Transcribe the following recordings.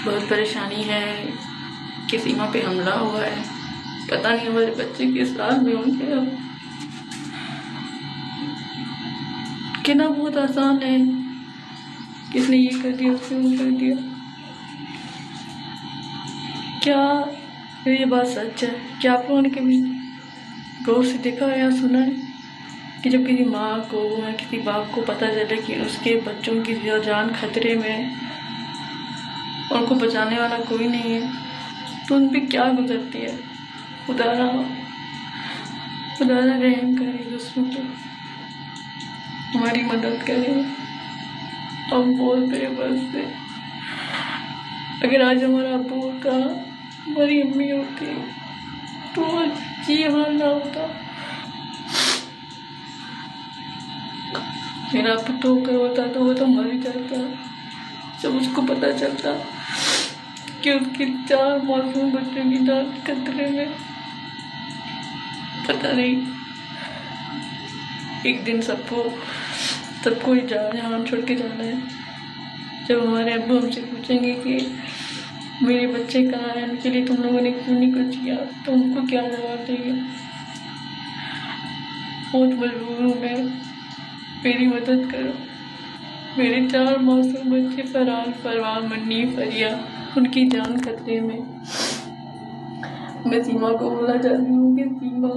बहुत परेशानी है कि सीमा पे हमला हुआ है। पता नहीं हमारे बच्चे किस हाल में होंगे। अब कहना बहुत आसान है, किसने ये कर दिया, उसने वो कर दिया। क्या ये बात सच है? क्या आप लोगों ने कभी गौर से देखा है या सुना है कि जब किसी माँ को या किसी बाप को पता चले कि उसके बच्चों की जान खतरे में है, उनको बचाने वाला कोई नहीं है, तो उन पर क्या गुजरती है? खुदारा रहम करे, दूसरों को हमारी मदद करे। हम बोलते हैं बस से, अगर आज हमारा अब्बू होता, हमारी अम्मी होती, तो ये हाल ना होता। मेरा पुत्र होकर होता तो वो तो मर ही जाता जब उसको पता चलता कि उसके 4 मासूम बच्चों की जान खतरे में। पता नहीं एक दिन सबको जान छोड़ के जाना है। जब हमारे अब्बू हमसे पूछेंगे कि मेरे बच्चे कहाँ हैं, उनके लिए तुम लोगों ने क्यों नहीं कुछ किया, तो उनको क्या जवाब देंगे? बहुत मजबूर हूँ मैं, मेरी मदद करो। मेरे 4 मासूम बच्चे फरहान, फरवान, मन्नी, फरिया, उनकी जान खतरे में। मैं सीमा को बोलना चाहती हूँ कि सीमा,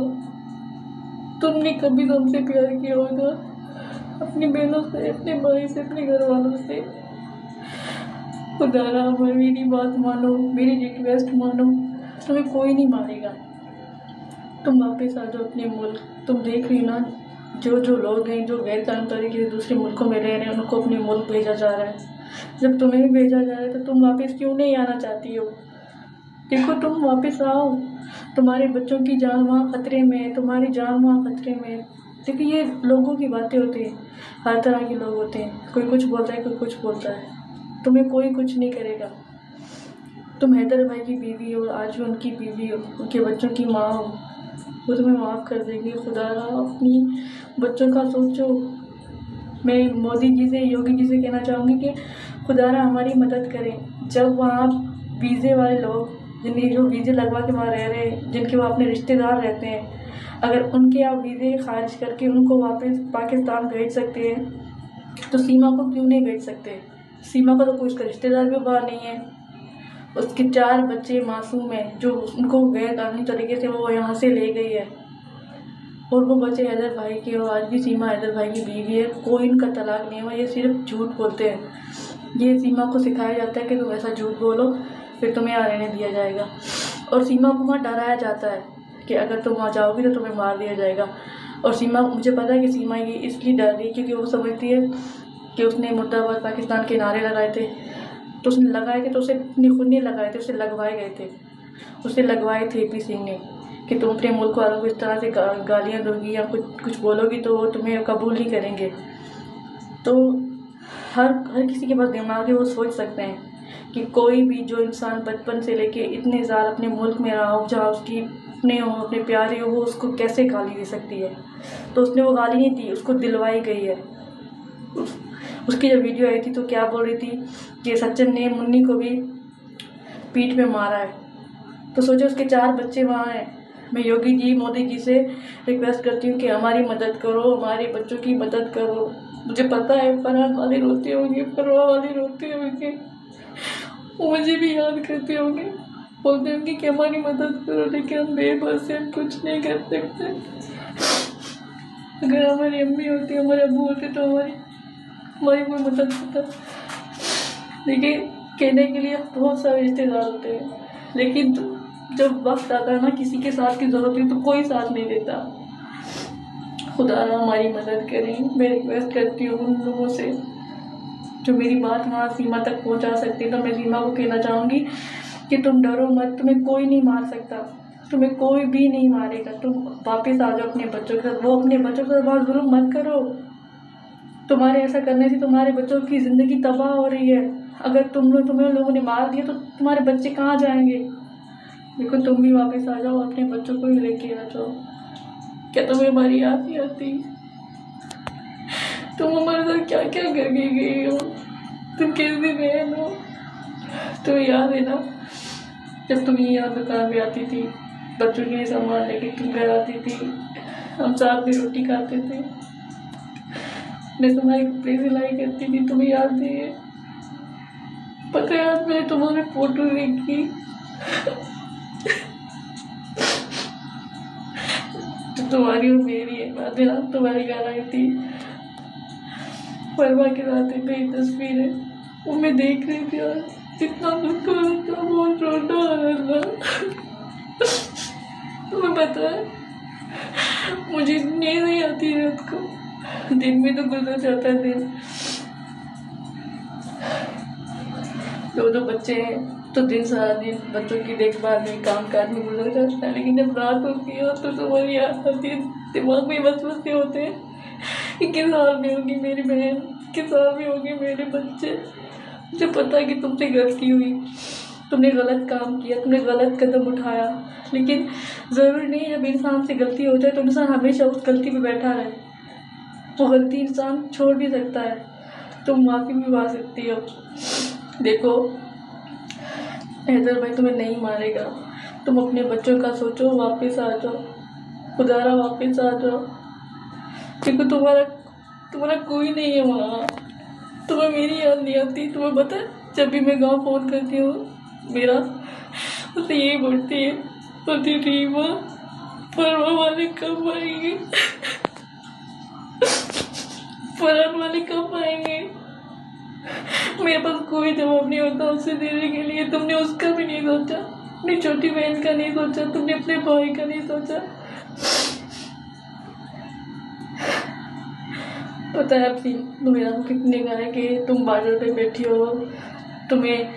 तुमने कभी तो हमसे प्यार किया होगा, अपनी बहनों से, अपने भाई से, अपने घर वालों से। खुदारा मेरी बात मानो, मेरी रिक्वेस्ट मानो, तुम्हें कोई नहीं मारेगा। तुम वापस आ जाओ अपने मुल्क। तुम देख रही ना, जो लोग हैं जो गैर कानूनी तरीके से दूसरे मुल्कों में रह रहे हैं, उनको अपने मुल्क भेजा जा रहा है। जब तुम्हें भी भेजा जा रहा है तो तुम वापस क्यों नहीं आना चाहती हो? देखो, तुम वापस आओ, तुम्हारे बच्चों की जान वहाँ खतरे में है, तुम्हारी जान वहाँ खतरे में है। देखिए, ये लोगों की बातें होती हैं, हर तरह के लोग होते हैं, कोई कुछ बोलता है, कोई कुछ बोलता है। तुम्हें कोई कुछ नहीं करेगा। तुम हैदर भाई की बीवी हो, आज भी उनकी बीवी हो, उनके बच्चों की माँ हो, वो तुम्हें माफ़ कर देंगे। खुदारा अपनी बच्चों का सोचो। मैं मोदी जी से, योगी जी से कहना चाहूँगी कि खुदारा हमारी मदद करें। जब वहाँ वीज़े वाले लोग, जिनके जो वीज़े लगवा के वहाँ रह रहे हैं, जिनके वहाँ अपने रिश्तेदार रहते हैं, अगर उनके आप वीज़े खारिज करके उनको वापस पाकिस्तान भेज सकते हैं, तो सीमा को क्यों नहीं भेज सकते? सीमा का तो कोई उसका रिश्तेदार भी बाहर नहीं है, उसके 4 बच्चे मासूम हैं जो उनको गैर कानूनी तरीके से वो यहाँ से ले गई है, और वो बच्चे हैदर भाई के। और आज भी सीमा हैदर भाई की बीवी है, कोई इनका तलाक नहीं हुआ। ये सिर्फ झूठ बोलते हैं। ये सीमा को सिखाया जाता है कि तुम ऐसा झूठ बोलो, फिर तुम्हें यहाँ रहने दिया जाएगा। और सीमा को वहाँ डराया जाता है कि अगर तुम वहाँ जाओगी तो तुम्हें मार दिया जाएगा। और सीमा, मुझे पता है कि सीमा ये इसलिए डर रही है क्योंकि वो समझती है कि उसने मुर्दाबाद पाकिस्तान के नारे लगाए थे, तो उसने लगाए थे, तो उसे खुद नहीं लगाए थे, उसे लगवाए गए थे। उसे लगवाए थे पी सिंह ने कि तुम अपने मुल्क वालों को इस तरह से गालियाँ दोगी या कुछ बोलोगी तो वो तुम्हें कबूल नहीं करेंगे। तो हर किसी के पास दिमाग है, वो सोच सकते हैं कि कोई भी जो इंसान बचपन से लेके इतने साल अपने मुल्क में रहा हो, जहाँ उसकी अपने हो, अपने प्यारे हो, वो उसको कैसे गाली दे सकती है। तो उसने वो गाली नहीं दी, उसको दिलवाई गई है। उसकी जब वीडियो आई थी तो क्या बोल रही थी कि सचिन ने मुन्नी को भी पीठ में मारा है। तो सोचो, उसके 4 बच्चे वहाँ हैं। मैं योगी जी, मोदी जी से रिक्वेस्ट करती हूँ कि हमारी मदद करो, हमारे बच्चों की मदद करो। मुझे पता है फरहान वाले रोते होंगे, फरवा वाले रोते होंगे, वो मुझे भी याद करते होंगे, बोलते होंगे कि हमारी मदद करो, लेकिन हम बेबस हैं, हम कुछ नहीं कर सकते। अगर हमारी अम्मी होती, हमारे अब्बू होते तो हमारी कोई मदद होता। लेकिन कहने के लिए बहुत सारे रिश्तेदार होते हैं, लेकिन जब वक्त आता है ना, किसी के साथ की जरूरत है तो कोई साथ नहीं देता। खुदा हमारी मदद करें। मैं रिक्वेस्ट करती हूँ उन लोगों से जो मेरी बात वहाँ सीमा तक पहुँचा सकते। तो मैं सीमा को कहना चाहूँगी कि तुम डरो मत, तुम्हें कोई नहीं मार सकता, तुम्हें कोई भी नहीं मारेगा। तुम वापस आ जाओ अपने बच्चों के साथ। वो अपने बच्चों के साथ बहुत जुल्म मत करो। तुम्हारे ऐसा करने से तुम्हारे बच्चों की ज़िंदगी तबाह हो रही है। अगर तुम्हें लोगों ने मार दिया तो तुम्हारे बच्चे कहाँ जाएंगे? देखो, तुम भी वापस आ जाओ, अपने बच्चों को भी लेके आ जाओ। क्या तुम्हें हमारी याद नहीं आती? तुम हमारे साथ क्या क्या करके गई हो? तुम कैसी बहन हो? तुम्हें याद है ना, जब तुम यहाँ दुकान पे आती थी बच्चों के लिए सामान लेके, तुम घर आती थी, हम साथ में रोटी खाते थे, मैं तुम्हारे कपड़े सिलाई करती थी, तुम्हें याद है? पता है आज मैंने तुम्हारी फोटो देखी, तो तुम्हारी और मेरी है बात है ना, तुम्हारी घर आई थी परवा के साथ एक मेरी तस्वीर है, वो मैं देख रही थी और कितना दुख हो रहा था, बहुत रोना आ रहा था। तुम्हें पता है मुझे नींद नहीं आती रात को, दिन में तो गुजर जाता है दिन। दो बच्चे हैं तो दिन सारा दिन बच्चों की देखभाल में काम काज में गुजर जाता है, लेकिन जब रात होती है तो तुम्हारी याद आती है, दिमाग में वसवसे होते हैं कि किस हाल में होगी मेरी बहन, किस हाल में होगी मेरे बच्चे। मुझे पता है कि तुमसे गलती हुई, तुमने गलत काम किया, तुमने गलत कदम उठाया, लेकिन ज़रूरी नहीं जब इंसान से गलती हो जाए तो इंसान हमेशा उस गलती पे बैठा रहे। वो गलती इंसान छोड़ भी सकता है, तुम माफ़ी भी पा सकती हो। देखो हैदर भाई तुम्हें नहीं मारेगा, तुम अपने बच्चों का सोचो, वापस आ जाओ, खुदारा वापस आ जाओ, क्योंकि तुम्हारा कोई नहीं है वहाँ। तुम्हें मेरी याद नहीं आती? तुम्हें पता है जब भी मैं गाँव फ़ोन करती हूँ मेरा उसे यही बोलती है, बोलती रीमा परवा वाले कब आएंगे, फरहान वाले कब आएंगे। मेरे पास कोई जवाब नहीं होता उसे देने के लिए। तुमने उसका भी नहीं सोचा, अपनी छोटी बहन का नहीं सोचा, तुमने अपने भाई का नहीं सोचा। पता है अपनी तुम्हें कितने गाय के तुम बाजार पे बैठी हो, तुम्हें